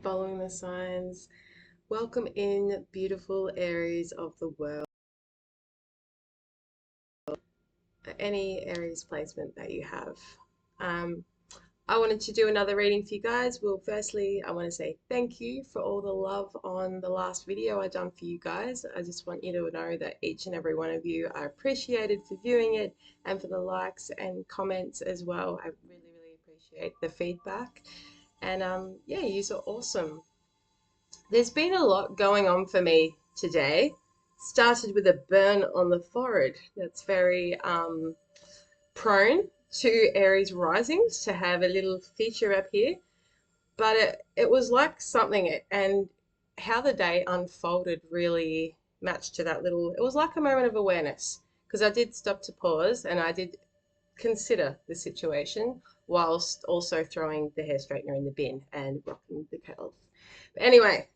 Following the signs. Welcome in, beautiful Aries of the world. Any Aries placement that you have. Um, I wanted to do another reading for you guys. Well, firstly, I want to say thank you for all the love on the last video I done for you guys. I just want you to know that each and every one of you are appreciated for viewing it and for the likes and comments as well. I really appreciate the feedback. And yeah, you are awesome. There's been a lot going on for me today. Started with a burn on the forehead. That's very prone to Aries risings to have a little feature up here. But it was like something, and how the day unfolded really matched to that little, it was like a moment of awareness because I did stop to pause and I did consider the situation whilst also throwing the hair straightener in the bin and rocking the curls. But anyway,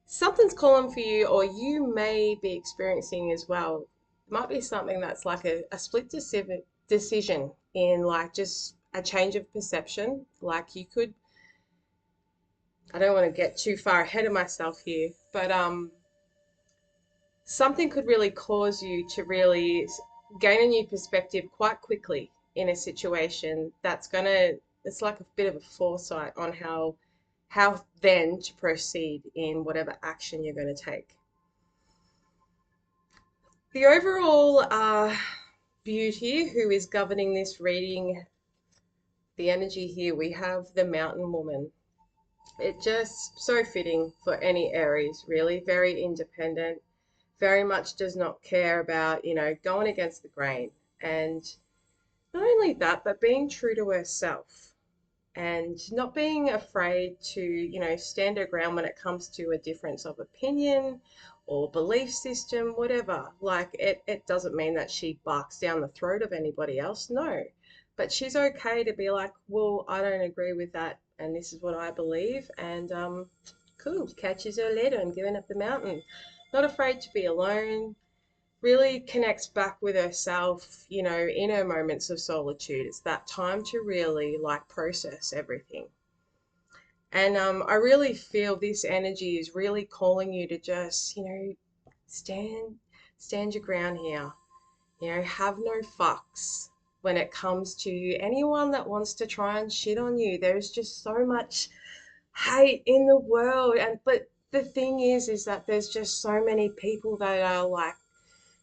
something's calling for you, or you may be experiencing as well. It might be something that's like a split decision in like just a change of perception. Like you could, I don't want to get too far ahead of myself here, but something could really cause you to really gain a new perspective quite quickly in a situation that's gonna, it's like a bit of a foresight on how then to proceed in whatever action you're going to take. The overall beauty who is governing this reading, the energy here, we have the mountain woman. It just so fitting for any Aries, really, very independent, very much does not care about, going against the grain. And not only that, but being true to herself and not being afraid to, stand her ground when it comes to a difference of opinion or belief system, whatever. Like it doesn't mean that she barks down the throat of anybody else, no. But she's okay to be like, well, I don't agree with that, and this is what I believe, and cool, catches her later and giving up the mountain. Not afraid to be alone, really connects back with herself, in her moments of solitude. It's that time to really like process everything. And I really feel this energy is really calling you to just, stand stand your ground here. Have no fucks when it comes to anyone that wants to try and shit on you. There's just so much hate in the world, and but the thing is that there's just so many people that are like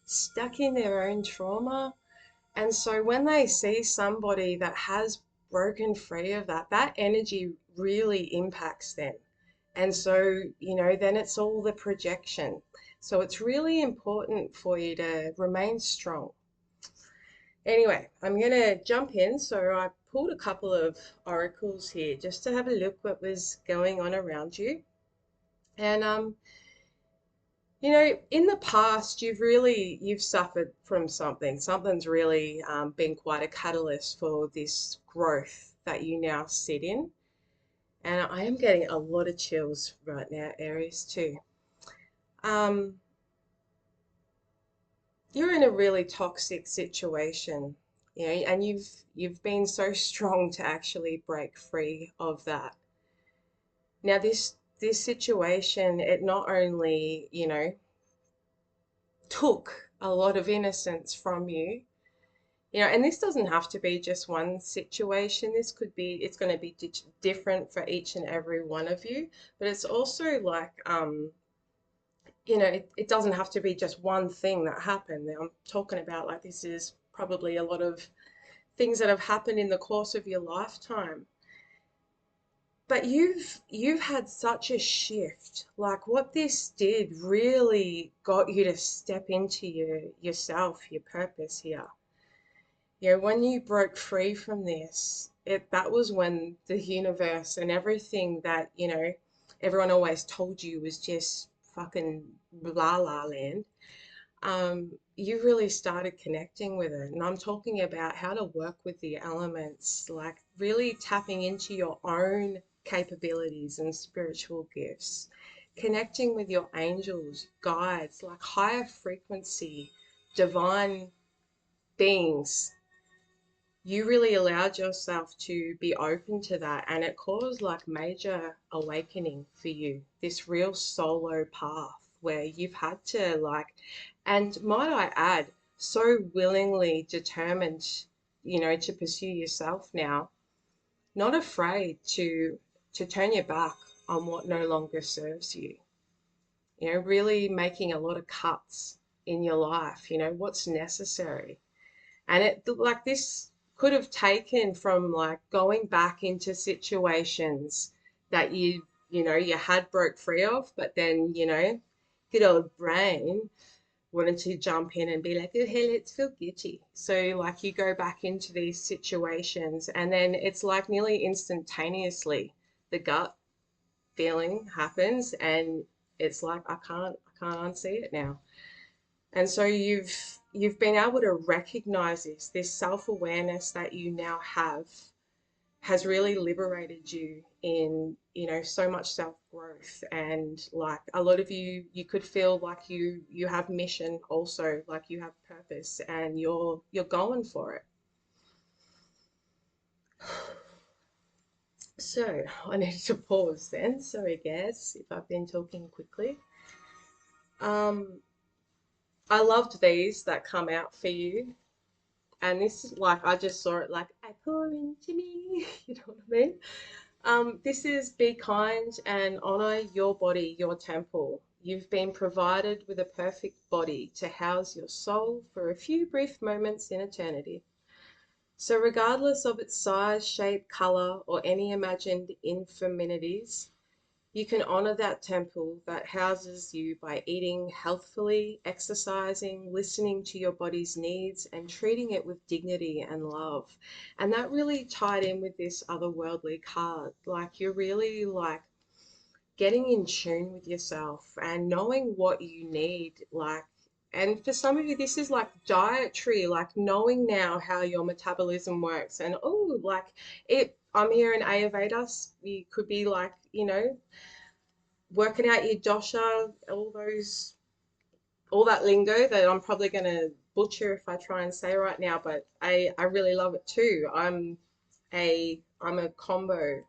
stuck in their own trauma. And so when they see somebody that has broken free of that, that energy really impacts them. And so, then it's all the projection. So it's really important for you to remain strong. Anyway, I'm going to jump in. So I pulled a couple of oracles here just to have a look what was going on around you. And in the past, you've suffered from something. Something's really been quite a catalyst for this growth that you now sit in. And I am getting a lot of chills right now, Aries, too. Um, you're in a really toxic situation, and you've been so strong to actually break free of that. Now, this situation, it not only, took a lot of innocence from you. And this doesn't have to be just one situation. It's going to be different for each and every one of you. But it's also like, it doesn't have to be just one thing that happened. I'm talking about like this is probably a lot of things that have happened in the course of your lifetime. But you've had such a shift. Like what this did really got you to step into yourself, your purpose here. When you broke free from this, that was when the universe and everything that, everyone always told you was just fucking la la land. You really started connecting with it. And I'm talking about how to work with the elements, like really tapping into your own capabilities and spiritual gifts, connecting with your angels, guides, like higher frequency, divine beings. you really allowed yourself to be open to that, and it caused like major awakening for you, this real solo path where you've had to like, and might I add, so willingly determined, to pursue yourself now, not afraid to turn your back on what no longer serves you. Really making a lot of cuts in your life, what's necessary. And it like this could have taken from like going back into situations that you had broke free of, but then, good old brain wanted to jump in and be like, oh, hey, let's feel guilty. So like you go back into these situations and then it's like nearly instantaneously the gut feeling happens and it's like I can't unsee it now. And so you've been able to recognize this self-awareness that you now have has really liberated you in, so much self-growth. And like a lot of you could feel like you have mission also, like you have purpose and you're going for it. So I need to pause then. Sorry guys if I've been talking quickly. Um, I loved these that come out for you. And this is like, I just saw it like, I pour into me, you know what I mean? This is be kind and honor your body, your temple. You've been provided with a perfect body to house your soul for a few brief moments in eternity. So regardless of its size, shape, color, or any imagined infirmities, you can honor that temple that houses you by eating healthfully, exercising, listening to your body's needs, and treating it with dignity and love. And that really tied in with this otherworldly card. Like you're really like getting in tune with yourself and knowing what you need. Like, and for some of you, this is like dietary, like knowing now how your metabolism works. And oh, like I'm here in Ayurveda. You could be like, working out your dosha, all that lingo that I'm probably going to butcher if I try and say right now, but I really love it too. I'm a combo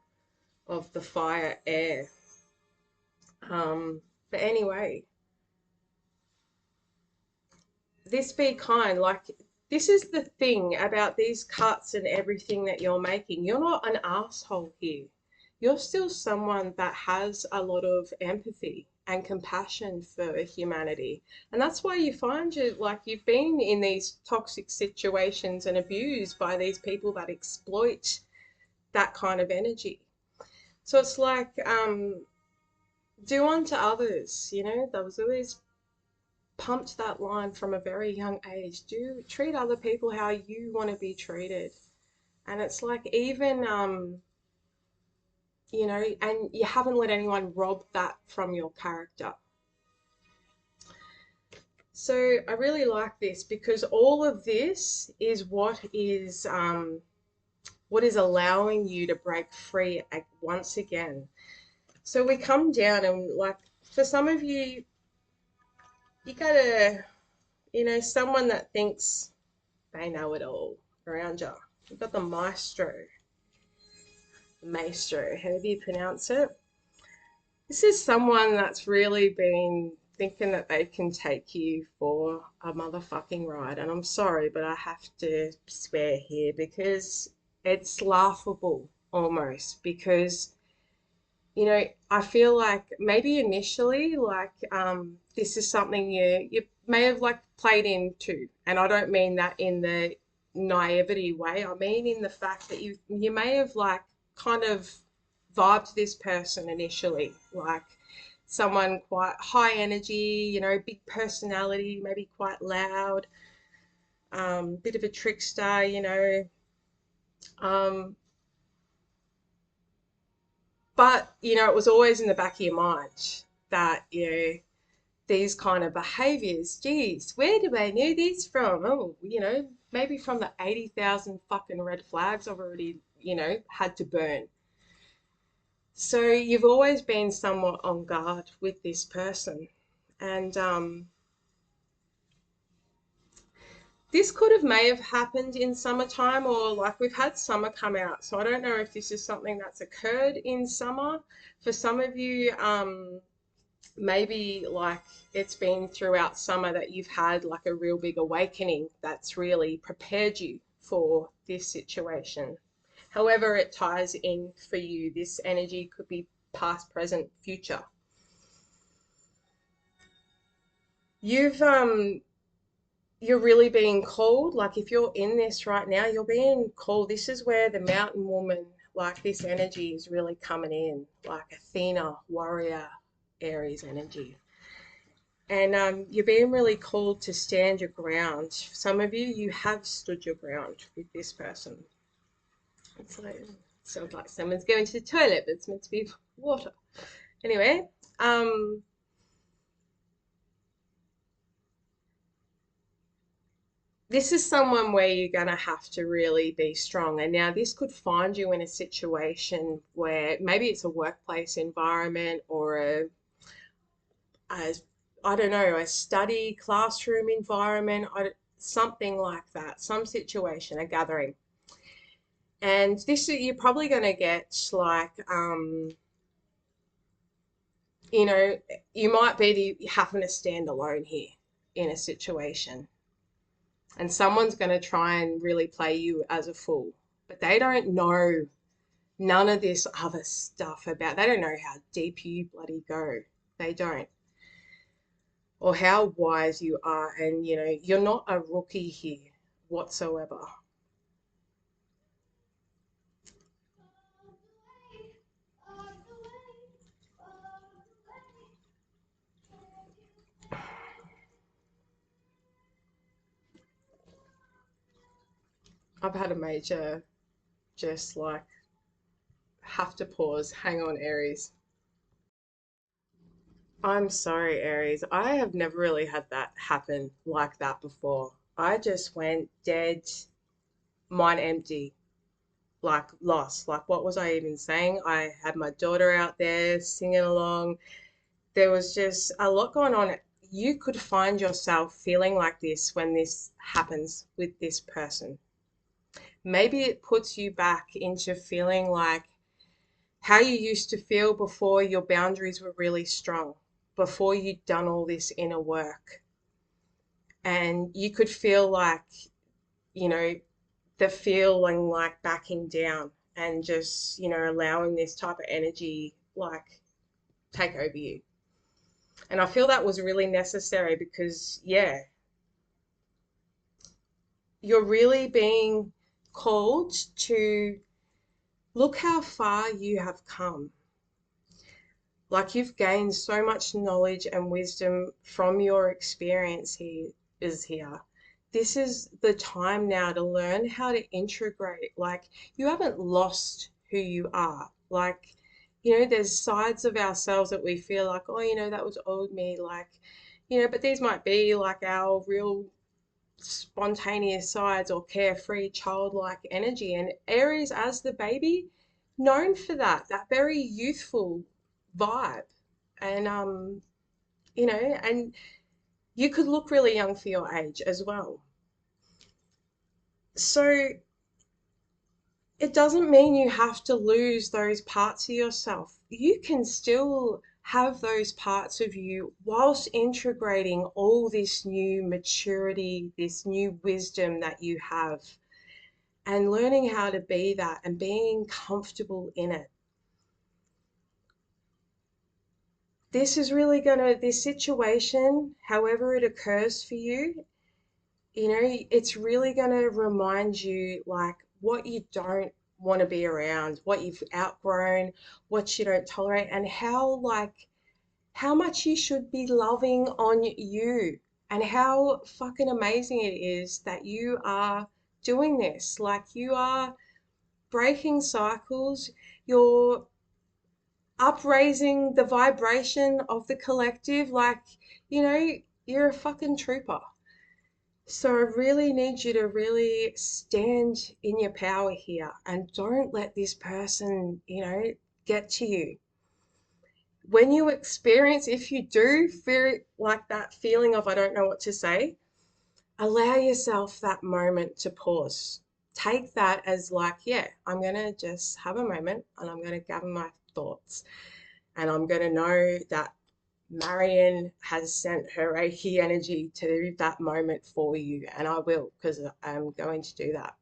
of the fire air. But anyway, this be kind, like this is the thing about these cuts and everything that you're making. You're not an asshole here. You're still someone that has a lot of empathy and compassion for humanity. And that's why you find you've been in these toxic situations and abused by these people that exploit that kind of energy. So it's like, do unto others, there was always pumped that line from a very young age. Do treat other people how you want to be treated. And it's like even and you haven't let anyone rob that from your character. So I really like this because all of this is what is allowing you to break free once again. So we come down and like for some of you, you gotta, someone that thinks they know it all around you. You've got the maestro, however you pronounce it. This is someone that's really been thinking that they can take you for a motherfucking ride. And I'm sorry, but I have to swear here because it's laughable almost because, I feel like maybe initially like this is something you may have like played into. And I don't mean that in the naivety way. I mean in the fact that you may have like kind of vibed this person initially, like someone quite high energy, big personality, maybe quite loud, bit of a trickster, um, but it was always in the back of your mind that these kind of behaviors, geez, where do I know this from? Oh, maybe from the 80,000 fucking red flags I've already had to burn. So you've always been somewhat on guard with this person. And This could have may have happened in summertime, or like we've had summer come out. So I don't know if this is something that's occurred in summer. For some of you, maybe like it's been throughout summer that you've had like a real big awakening that's really prepared you for this situation. However, it ties in for you, this energy could be past, present, future. You've you're really being called, like if you're in this right now, you're being called. This is where the mountain woman, like this energy is really coming in, like Athena, warrior, Aries energy. And you're being really called to stand your ground. Some of you, you have stood your ground with this person. It's like, it sounds like someone's going to the toilet, but it's meant to be water. Anyway, this is someone where you're going to have to really be strong. And now this could find you in a situation where maybe it's a workplace environment or a I don't know, a study classroom environment, something like that, some situation, a gathering. And this you're probably going to get like, you know, you might be having to stand alone here in a situation. And someone's going to try and really play you as a fool, but they don't know none of this other stuff about, they don't know how deep you bloody go. They don't. Or how wise you are. And, you know, you're not a rookie here whatsoever. I've had a major, just like, have to pause. Hang on, Aries. I'm sorry, Aries. I have never really had that happen like that before. I just went dead, mind empty, like lost. Like, what was I even saying? I had my daughter out there singing along. There was just a lot going on. You could find yourself feeling like this when this happens with this person. Maybe it puts you back into feeling like how you used to feel before your boundaries were really strong, before you'd done all this inner work. And you could feel like, you know, the feeling like backing down and just, you know, allowing this type of energy like take over you. And I feel that was really necessary because, yeah, you're really being called to look how far you have come. Like you've gained so much knowledge and wisdom from your experience here is here. This is the time now to learn how to integrate. Like you haven't lost who you are. Like, you know, there's sides of ourselves that we feel like, oh, you know, that was old me. Like, you know, but these might be like our real spontaneous sides or carefree childlike energy. And Aries as the baby, known for that, that very youthful vibe. And you know, and you could look really young for your age as well. So it doesn't mean you have to lose those parts of yourself. You can still have those parts of you whilst integrating all this new maturity, this new wisdom that you have, and learning how to be that and being comfortable in it. This is really gonna, this situation, however it occurs for you know, it's really gonna remind you like what you don't want to be around, what you've outgrown, what you don't tolerate, and how like how much you should be loving on you and how fucking amazing it is that you are doing this. Like you are breaking cycles, you're upraising the vibration of the collective. Like, you know, you're a fucking trooper. So I really need you to really stand in your power here and don't let this person, you know, get to you. When you experience, if you do feel like that feeling of I don't know what to say, allow yourself that moment to pause. Take that as like, yeah, I'm going to just have a moment and I'm going to gather my thoughts. And I'm going to know that Marion has sent her Reiki energy to that moment for you. And I will, because I'm going to do that.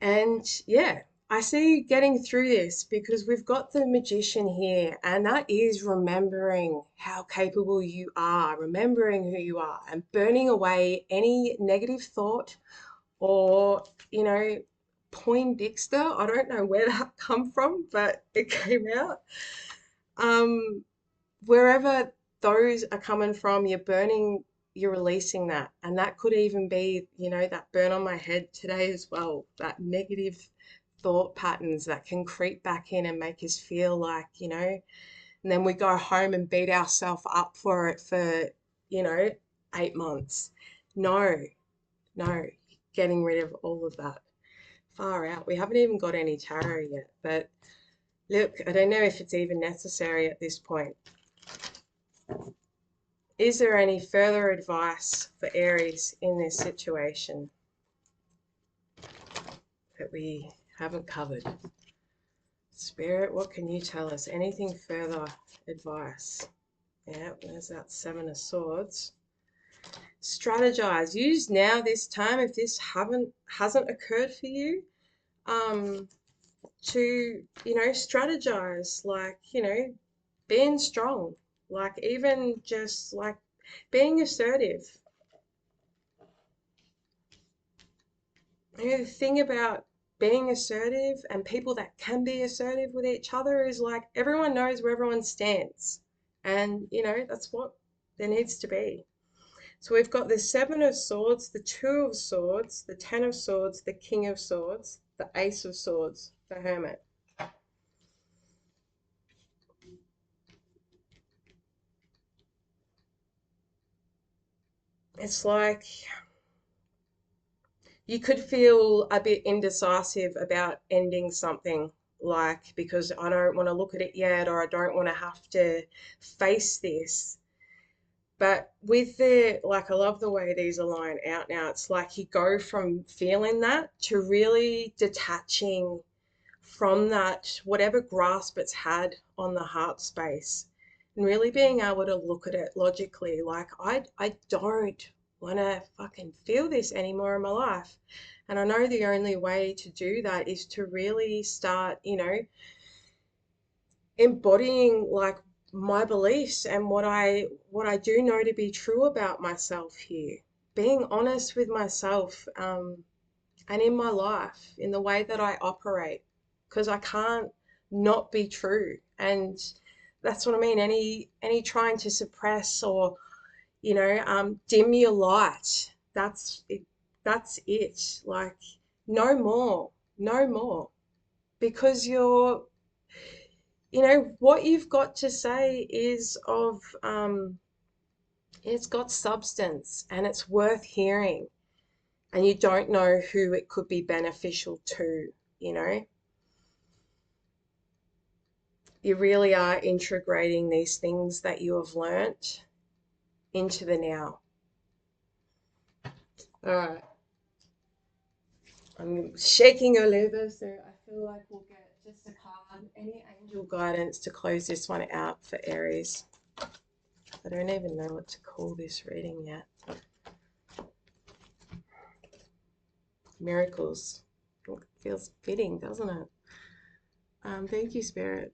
And yeah, I see you getting through this because we've got the magician here, and that is remembering how capable you are, remembering who you are, and burning away any negative thought or, Poindexter. I don't know where that come from, but it came out. Um, Wherever those are coming from, you're releasing that. And that could even be, that burn on my head today as well, that negative thought patterns that can creep back in and make us feel like, and then we go home and beat ourselves up for it for, you know, 8 months. No, no, getting rid of all of that. Far out. We haven't even got any tarot yet, but look, I don't know if it's even necessary at this point. Is there any further advice for Aries in this situation that we haven't covered? Spirit, what can you tell us? Anything further advice? Yeah, there's that Seven of Swords. Strategize. Use now this time if this hasn't occurred for you. To, strategize, like, being strong, like even just like being assertive. The thing about being assertive and people that can be assertive with each other is like everyone knows where everyone stands. And, that's what there needs to be. So we've got the Seven of Swords, the Two of Swords, the Ten of Swords, the King of Swords, the Ace of Swords, the Hermit. It's like you could feel a bit indecisive about ending something, like because I don't want to look at it yet, or I don't want to have to face this. But with like, I love the way these are lying out now. It's like you go from feeling that to really detaching from that, whatever grasp it's had on the heart space, and really being able to look at it logically. Like, I don't want to fucking feel this anymore in my life. And I know the only way to do that is to really start, embodying like my beliefs and what I do know to be true about myself here. Being honest with myself, and in my life, in the way that I operate, because I can't not be true. And that's what I mean. Any trying to suppress or, dim your light. That's it. That's it. Like, no more, no more, because what you've got to say is it's got substance and it's worth hearing, and you don't know who it could be beneficial to, you know. You really are integrating these things that you have learnt into the now. All right. I'm shaking all over, so I feel like we'll get just a card. Any angel guidance to close this one out for Aries? I don't even know what to call this reading yet. Miracles. It feels fitting, doesn't it? Thank you, Spirit.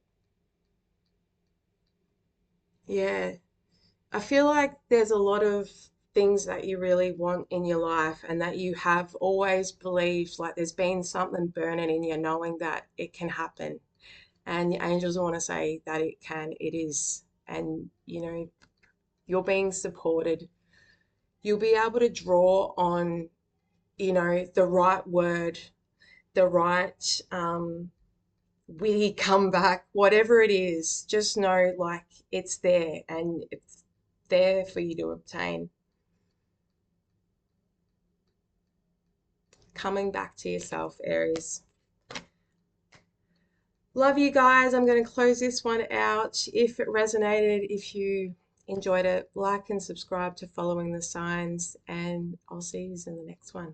Yeah. I feel like there's a lot of things that you really want in your life and that you have always believed, like there's been something burning in you knowing that it can happen. And the angels want to say that it can, it is. And, you're being supported. You'll be able to draw on, the right word, the right witty comeback, whatever it is. Just know, like, it's there and it's there for you to obtain. Coming back to yourself, Aries. Love you guys. I'm going to close this one out. If it resonated, if you enjoyed it, like and subscribe to Following the Signs, and I'll see you in the next one.